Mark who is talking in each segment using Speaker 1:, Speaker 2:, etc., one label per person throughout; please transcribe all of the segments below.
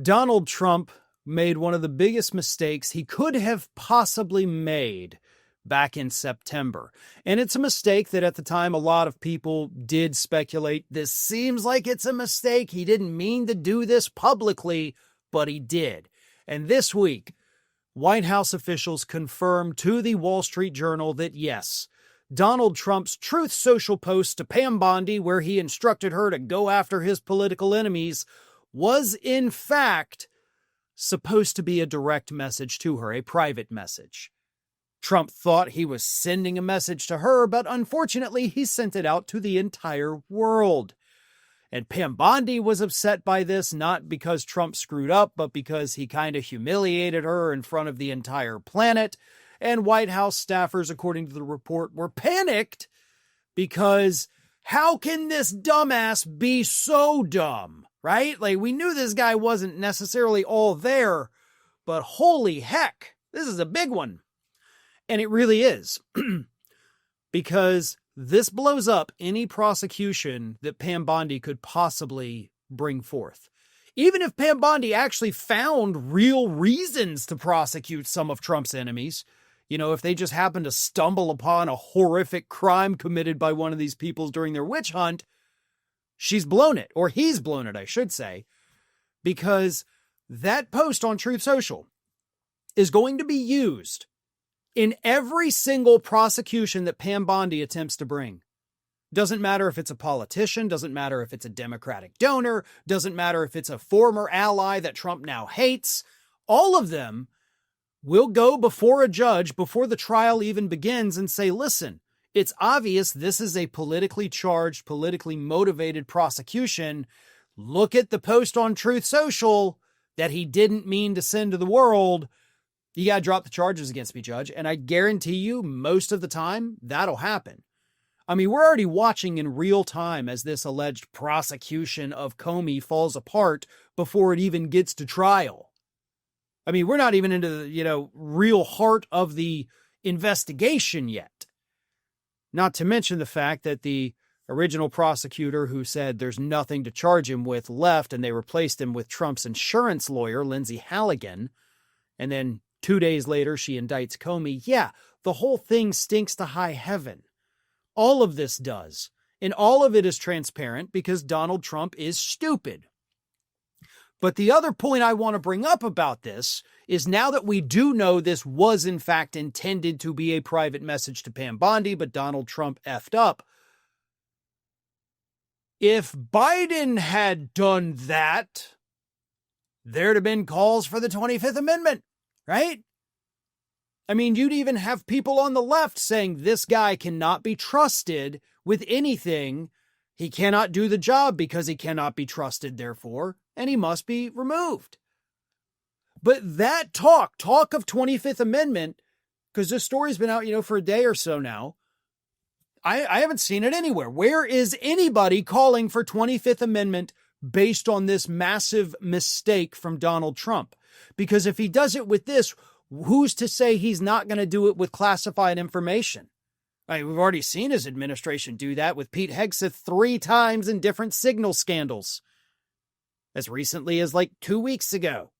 Speaker 1: Donald Trump made one of the biggest mistakes he could have possibly made back in September. And it's a mistake that at the time a lot of people did speculate. This seems like it's a mistake. He didn't mean to do this publicly, but he did. And this week, White House officials confirmed to the Wall Street Journal that yes, Donald Trump's Truth Social post to Pam Bondi, where he instructed her to go after his political enemies, was in fact supposed to be a direct message to her, a private message. Trump thought he was sending a message to her, but unfortunately he sent it out to the entire world. And Pam Bondi was upset by this, not because Trump screwed up, but because he kind of humiliated her in front of the entire planet. And White House staffers, according to the report, were panicked because how can this dumbass be so dumb, right? Like, we knew this guy wasn't necessarily all there, but holy heck, this is a big one. And it really is, because this blows up any prosecution that Pam Bondi could possibly bring forth. Even if Pam Bondi actually found real reasons to prosecute some of Trump's enemies, you know, if they just happen to stumble upon a horrific crime committed by one of these people during their witch hunt, she's blown it, or he's blown it, I should say, because that post on Truth Social is going to be used in every single prosecution that Pam Bondi attempts to bring. Doesn't matter if it's a politician, doesn't matter if it's a Democratic donor, doesn't matter if it's a former ally that Trump now hates. All of them will go before a judge before the trial even begins and say, listen, it's obvious this is a politically charged, politically motivated prosecution. Look at the post on Truth Social that he didn't mean to send to the world. You got to drop the charges against me, Judge. And I guarantee you, most of the time, that'll happen. I mean, we're already watching in real time as this alleged prosecution of Comey falls apart before it even gets to trial. I mean, we're not even into the, real heart of the investigation yet. Not to mention the fact that the original prosecutor who said there's nothing to charge him with left, and they replaced him with Trump's insurance lawyer, Lindsay Halligan. And then 2 days later, she indicts Comey. Yeah, the whole thing stinks to high heaven. All of this does. And all of it is transparent because Donald Trump is stupid. But the other point I want to bring up about this is now that we do know this was in fact intended to be a private message to Pam Bondi, but Donald Trump effed up. If Biden had done that, there'd have been calls for the 25th Amendment. Right? I mean, you'd even have people on the left saying this guy cannot be trusted with anything. He cannot do the job because he cannot be trusted, therefore, and he must be removed. But that talk of 25th Amendment, because this story's been out, for a day or so now, I haven't seen it anywhere. Where is anybody calling for 25th Amendment based on this massive mistake from Donald Trump? Because if he does it with this, who's to say he's not going to do it with classified information? I mean, we've already seen his administration do that with Pete Hegseth 3 times in different signal scandals. As recently as 2 weeks ago.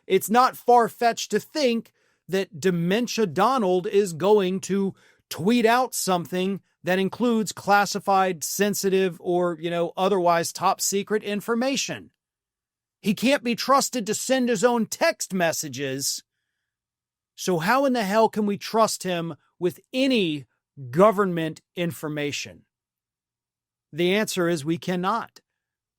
Speaker 1: It's not far-fetched to think that Dementia Donald is going to tweet out something that includes classified, sensitive, or, otherwise top secret information. He can't be trusted to send his own text messages. So how in the hell can we trust him with any government information? The answer is we cannot.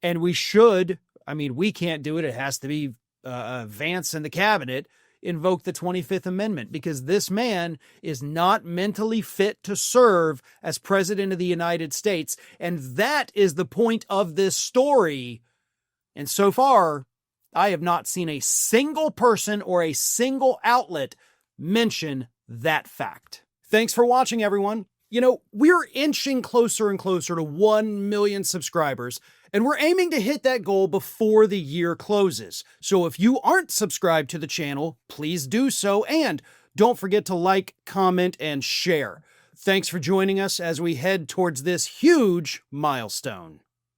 Speaker 1: And we should, we can't do it. It has to be Vance and the cabinet invoke the 25th Amendment, because this man is not mentally fit to serve as president of the United States. And that is the point of this story. And so far, I have not seen a single person or a single outlet mention that fact. Thanks for watching, everyone. We're inching closer and closer to 1 million subscribers, and we're aiming to hit that goal before the year closes. So if you aren't subscribed to the channel, please do so, and don't forget to like, comment, and share. Thanks for joining us as we head towards this huge milestone.